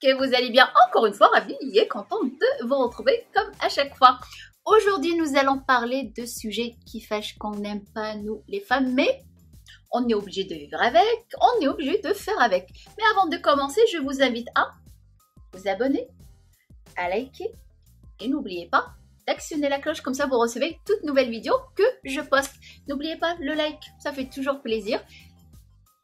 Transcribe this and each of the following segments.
que vous allez bien. Encore une fois, ravie et contente de vous retrouver comme à chaque fois. Aujourd'hui, nous allons parler de sujets qui fâchent, qu'on n'aime pas nous les femmes, mais on est obligé de vivre avec, on est obligé de faire avec. Mais avant de commencer, je vous invite à vous abonner, à liker et n'oubliez pas d'actionner la cloche, comme ça vous recevez toute nouvelle vidéo que je poste. N'oubliez pas le like, ça fait toujours plaisir.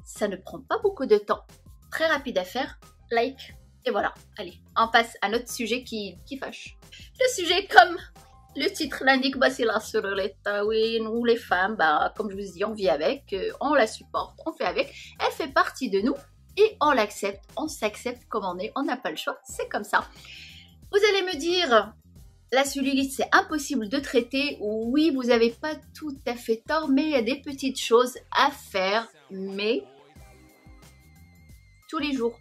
Ça ne prend pas beaucoup de temps, très rapide à faire, like, et voilà. Allez, on passe à notre sujet qui fâche. Le sujet, comme le titre l'indique, bah, c'est la sororité. Oui, nous les femmes, bah, comme je vous dis, on vit avec, on la supporte, on fait avec. Elle fait partie de nous et on l'accepte, on s'accepte comme on est, on n'a pas le choix, c'est comme ça. Vous allez me dire, la cellulite, c'est impossible de traiter. Oui, vous n'avez pas tout à fait tort, mais il y a des petites choses à faire, mais tous les jours,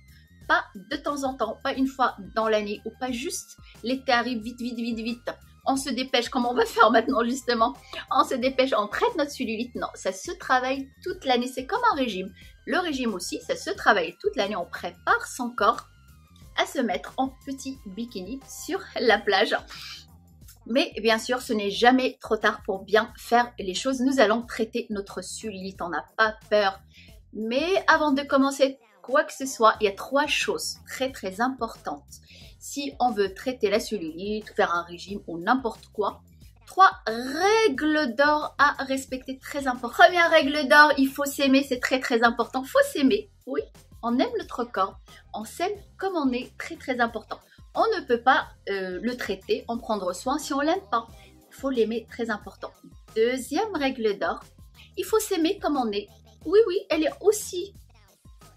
pas de temps en temps, pas une fois dans l'année, ou pas juste l'été arrive vite, vite, vite, vite. On se dépêche, comme on va faire maintenant justement, on se dépêche, on traite notre cellulite. Non, ça se travaille toute l'année, c'est comme un régime. Le régime aussi, ça se travaille toute l'année, on prépare son corps à se mettre en petit bikini sur la plage. Mais bien sûr, ce n'est jamais trop tard pour bien faire les choses. Nous allons traiter notre cellulite, on n'a pas peur. Mais avant de commencer quoi que ce soit, il y a 3 choses très importantes. Si on veut traiter la cellulite, faire un régime ou n'importe quoi, 3 règles d'or à respecter, très important. Première règle d'or, il faut s'aimer, c'est très important. Il faut s'aimer, oui, on aime notre corps, on s'aime comme on est, très important. On ne peut pas le traiter, en prendre soin si on ne l'aime pas. Il faut l'aimer, très important. Deuxième règle d'or, il faut s'aimer comme on est. Oui, elle est aussi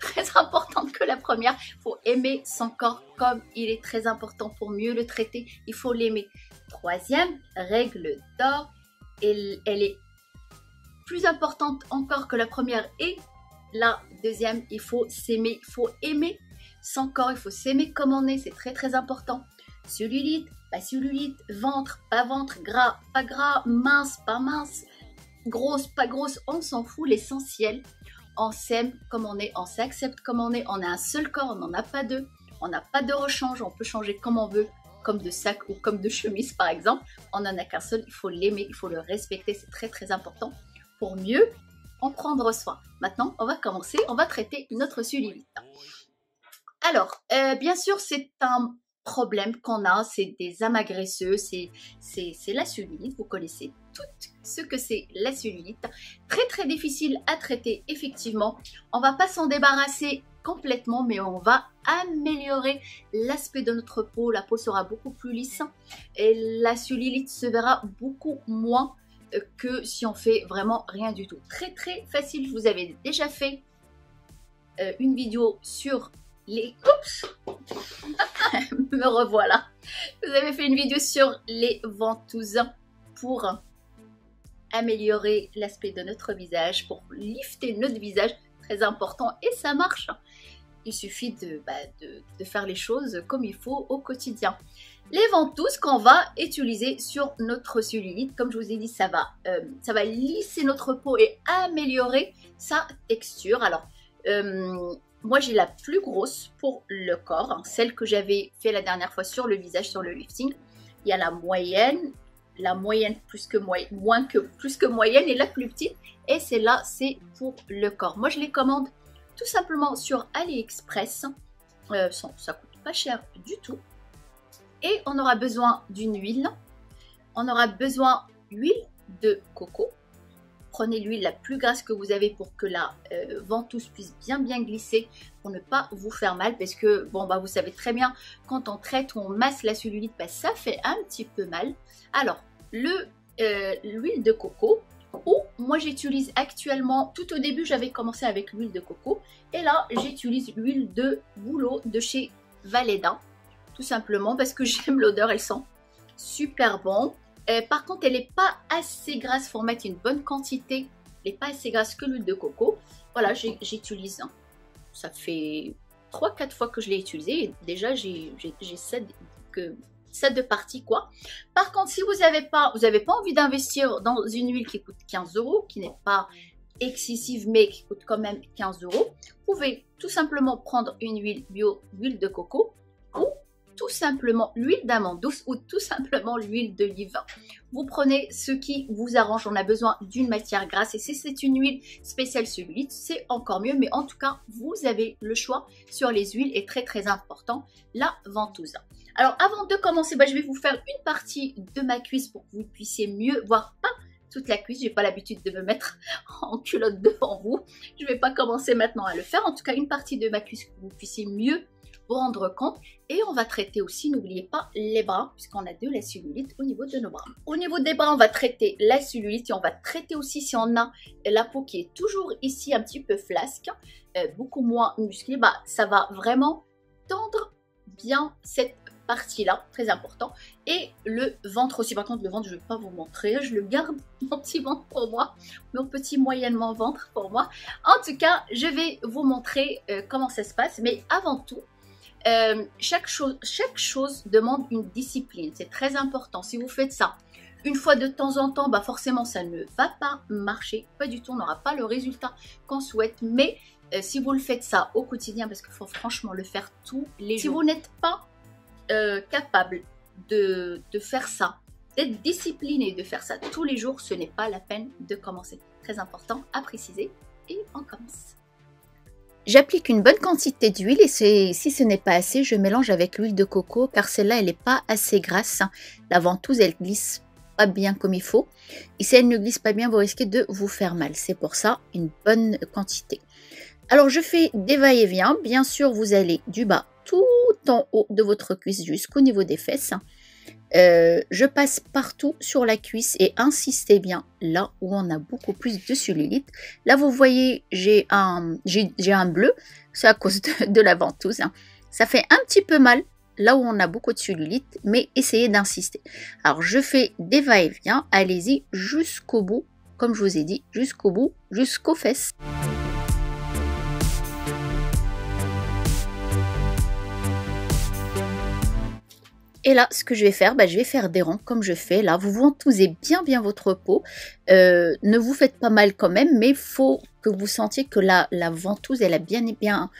très importante que la première. Il faut aimer son corps comme il est, très important pour mieux le traiter. Il faut l'aimer. Troisième règle d'or, elle est plus importante encore que la première et la deuxième. Il faut s'aimer, il faut aimer son corps, il faut s'aimer comme on est, c'est très important. Cellulite, pas cellulite, ventre, pas ventre, gras, pas gras, mince, pas mince, grosse, pas grosse, on s'en fout. L'essentiel, on s'aime comme on est, on s'accepte comme on est, on a un seul corps, on n'en a pas deux, on n'a pas de rechange, on peut changer comme on veut, comme de sac ou comme de chemise par exemple, on n'en a qu'un seul, il faut l'aimer, il faut le respecter, c'est très important pour mieux en prendre soin. Maintenant, on va commencer, on va traiter notre cellulite. Alors, bien sûr, c'est un problème qu'on a, c'est des amas graisseux, c'est la cellulite. Vous connaissez tout ce que c'est la cellulite. Très difficile à traiter, effectivement. On va pas s'en débarrasser complètement, mais on va améliorer l'aspect de notre peau. La peau sera beaucoup plus lisse et la cellulite se verra beaucoup moins que si on fait vraiment rien du tout. Très facile. Je vous avais déjà fait une vidéo sur les... Oups. Me revoilà. Vous avez fait une vidéo sur les ventouses pour améliorer l'aspect de notre visage, pour lifter notre visage, très important, et ça marche. Il suffit de faire les choses comme il faut au quotidien. Les ventouses qu'on va utiliser sur notre cellulite, comme je vous ai dit, ça va lisser notre peau et améliorer sa texture. Alors, moi, j'ai la plus grosse pour le corps, hein, celle que j'avais fait la dernière fois sur le visage, sur le lifting. Il y a la moyenne plus que moyenne et la plus petite. Et celle-là, c'est pour le corps. Moi, je les commande tout simplement sur AliExpress. Ça coûte pas cher du tout. Et on aura besoin d'une huile. On aura besoin d'huile de coco. Prenez l'huile la plus grasse que vous avez pour que la ventouse puisse bien glisser, pour ne pas vous faire mal, parce que bon bah vous savez très bien, quand on traite ou on masse la cellulite, bah, ça fait un petit peu mal. Alors l'huile de coco, ou moi j'utilise actuellement, tout au début j'avais commencé avec l'huile de coco, et là j'utilise l'huile de bouleau de chez Valeda, tout simplement parce que j'aime l'odeur, elle sent super bon. Par contre, elle n'est pas assez grasse, il faut mettre une bonne quantité. Elle n'est pas assez grasse que l'huile de coco. Voilà, j'utilise. Ça fait 3-4 fois que je l'ai utilisée. Et déjà, j'ai 7 de partie, quoi. Par contre, si vous n'avez pas envie d'investir dans une huile qui coûte 15 €, qui n'est pas excessive, mais qui coûte quand même 15 €, vous pouvez tout simplement prendre une huile bio, huile de coco, ou tout simplement l'huile d'amande douce ou tout simplement l'huile d'olive. Vous prenez ce qui vous arrange. On a besoin d'une matière grasse et si c'est une huile spéciale cellulite, c'est encore mieux. Mais en tout cas, vous avez le choix sur les huiles et très important, la ventouse. Alors avant de commencer, je vais vous faire une partie de ma cuisse pour que vous puissiez mieux voir pas toute la cuisse. J'ai pas l'habitude de me mettre en culotte devant vous. Je vais pas commencer maintenant à le faire. En tout cas, une partie de ma cuisse pour que vous puissiez mieux vous rendre compte. Et on va traiter aussi, n'oubliez pas, les bras, puisqu'on a de la cellulite au niveau de nos bras. Au niveau des bras, on va traiter la cellulite et on va traiter aussi si on a la peau qui est toujours ici un petit peu flasque, beaucoup moins musclée, ça va vraiment tendre bien cette partie-là, très important. Et le ventre aussi. Par contre, le ventre, je ne vais pas vous montrer. Je le garde, mon petit ventre pour moi. Mon petit moyennement ventre pour moi. En tout cas, je vais vous montrer comment ça se passe. Mais avant tout, chaque chose demande une discipline. C'est très important. Si vous faites ça une fois de temps en temps, forcément, ça ne va pas marcher. Pas du tout. On n'aura pas le résultat qu'on souhaite. Mais si vous le faites ça au quotidien, parce qu'il faut franchement le faire tous les jours. Si vous n'êtes pas capable de faire ça, d'être discipliné, de faire ça tous les jours, ce n'est pas la peine de commencer. Très important à préciser et on commence. J'applique une bonne quantité d'huile et si ce n'est pas assez, je mélange avec l'huile de coco car celle-là, elle n'est pas assez grasse. La ventouse, elle glisse pas bien comme il faut. Et si elle ne glisse pas bien, vous risquez de vous faire mal. C'est pour ça une bonne quantité. Alors, je fais des va-et-vient. Bien sûr, vous allez du bas tout en haut de votre cuisse jusqu'au niveau des fesses. Je passe partout sur la cuisse et insistez bien là où on a beaucoup plus de cellulite. Là, vous voyez, j'ai un bleu, c'est à cause de la ventouse. Ça fait un petit peu mal là où on a beaucoup de cellulite, mais essayez d'insister. Alors, je fais des va-et-vient, allez-y jusqu'au bout, comme je vous ai dit, jusqu'au bout, jusqu'aux fesses. Et là, ce que je vais faire, je vais faire des ronds comme je fais là. Vous ventousez bien votre peau. Ne vous faites pas mal quand même, mais il faut que vous sentiez que la ventouse, elle a bien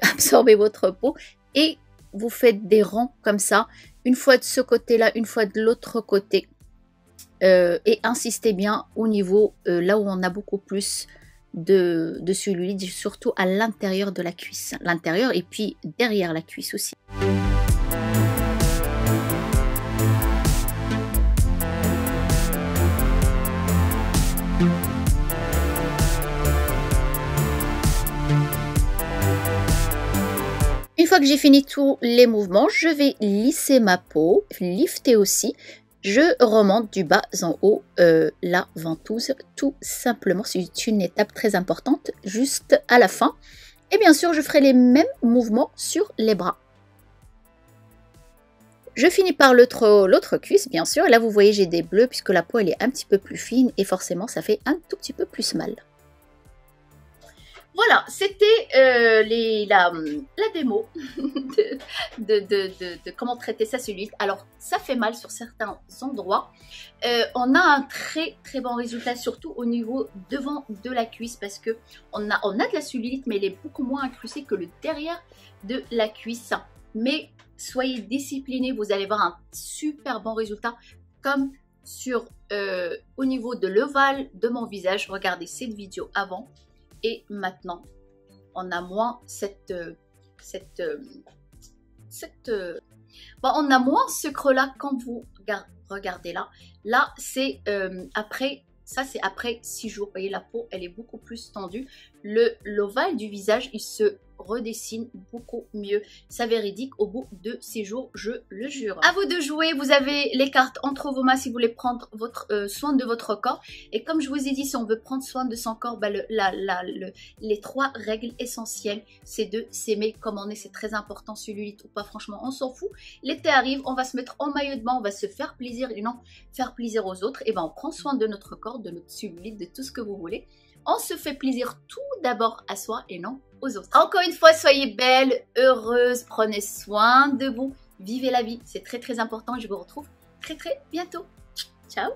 absorbé votre peau. Et vous faites des ronds comme ça, une fois de ce côté-là, une fois de l'autre côté. Et insistez bien au niveau, là où on a beaucoup plus de cellulite, surtout à l'intérieur de la cuisse. L'intérieur et puis derrière la cuisse aussi. Une fois que j'ai fini tous les mouvements, je vais lisser ma peau, lifter aussi. Je remonte du bas en haut la ventouse, tout simplement. C'est une étape très importante, juste à la fin. Et bien sûr, je ferai les mêmes mouvements sur les bras. Je finis par l'autre cuisse, bien sûr. Et là, vous voyez, j'ai des bleus puisque la peau, elle est un petit peu plus fine. Et forcément, ça fait un tout petit peu plus mal. Voilà, c'était la démo de comment traiter sa cellulite. Alors, ça fait mal sur certains endroits. On a un très bon résultat, surtout au niveau devant de la cuisse, parce que on a de la cellulite, mais elle est beaucoup moins incrustée que le derrière de la cuisse. Mais soyez disciplinés, vous allez voir un super bon résultat, comme au niveau de l'ovale de mon visage. Regardez cette vidéo avant. Et maintenant, on a moins on a moins ce creux-là quand vous regardez là. Là, c'est après, ça c'est après 6 jours. Vous voyez, la peau, elle est beaucoup plus tendue. L'ovale du visage, il se redessine beaucoup mieux. C'est véridique au bout de 6 jours, je le jure. À vous de jouer, vous avez les cartes entre vos mains si vous voulez prendre soin de votre corps. Et comme je vous ai dit, si on veut prendre soin de son corps, les 3 règles essentielles, c'est de s'aimer comme on est. C'est très important, cellulite ou pas, franchement, on s'en fout. L'été arrive, on va se mettre en maillot de bain, on va se faire plaisir et non faire plaisir aux autres. Et on prend soin de notre corps, de notre cellulite, de tout ce que vous voulez. On se fait plaisir tout d'abord à soi et non aux autres. Encore une fois, soyez belle, heureuse, prenez soin de vous, vivez la vie, c'est très important et je vous retrouve très bientôt. Ciao!